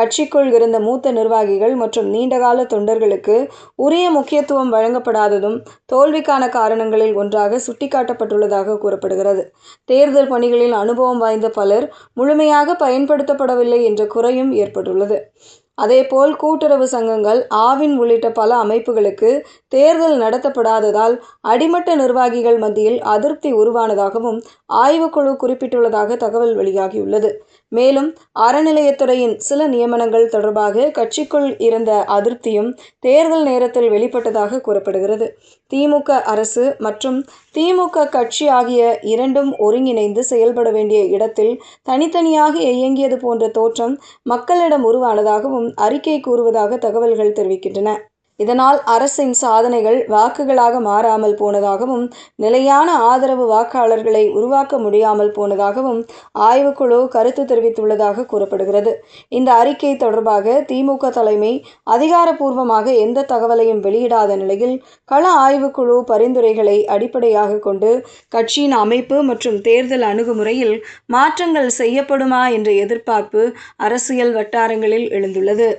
கட்சிக்குள் இருந்த மூத்த நிர்வாகிகள் மற்றும் நீண்டகால தொண்டர்களுக்கு உரிய முக்கியத்துவம் வழங்கப்படாததும் தோல்விக்கான காரணங்களில் ஒன்றாக சுட்டிக்காட்டப்பட்டுள்ளதாக கூறப்படுகிறது. தேர்தல் பணிகளில் அனுபவம் வாய்ந்த பலர் முழுமையாக பயன்படுத்தப்படவில்லை என்ற குறையும் ஏற்பட்டுள்ளது. அதேபோல் கூட்டுறவு சங்கங்கள், ஆவின் உள்ளிட்ட பல அமைப்புகளுக்கு தேர்தல் நடத்தப்படாததால் அடிமட்ட நிர்வாகிகள் மத்தியில் அதிருப்தி உருவானதாகவும் ஆய்வுக்குழு குறிப்பிட்டுள்ளதாக தகவல் வெளியாகியுள்ளது. மேலும் அறநிலையத்துறையின் சில நியமனங்கள் தொடர்பாக கட்சிக்குள் இருந்த அதிருப்தியும் தேர்தல் நேரத்தில் வெளிப்பட்டதாக கூறப்படுகிறது. திமுக அரசு மற்றும் திமுக கட்சி ஆகிய இரண்டும் ஒருங்கிணைந்து செயல்பட வேண்டிய இடத்தில் தனித்தனியாக இயங்கியது போன்ற தோற்றம் மக்களிடம் உருவானதாகவும் அறிக்கை கூறுவதாக தகவல்கள் தெரிவிக்கின்றன. இதனால் அரசின் சாதனைகள் வாக்குகளாக மாறாமல் போனதாகவும் நிலையான ஆதரவு வாக்காளர்களை உருவாக்க முடியாமல் போனதாகவும் ஆய்வுக்குழு கருத்து தெரிவித்துள்ளதாக கூறப்படுகிறது. இந்த அறிக்கை தொடர்பாக திமுக தலைமை அதிகாரப்பூர்வமாக எந்த தகவலையும் வெளியிடாத நிலையில் கள ஆய்வுக்குழு பரிந்துரைகளை அடிப்படையாக கொண்டு கட்சியின் அமைப்பு மற்றும் தேர்தல் அணுகுமுறையில் மாற்றங்கள் செய்யப்படுமா என்ற எதிர்பார்ப்பு அரசியல் வட்டாரங்களில் எழுந்துள்ளது.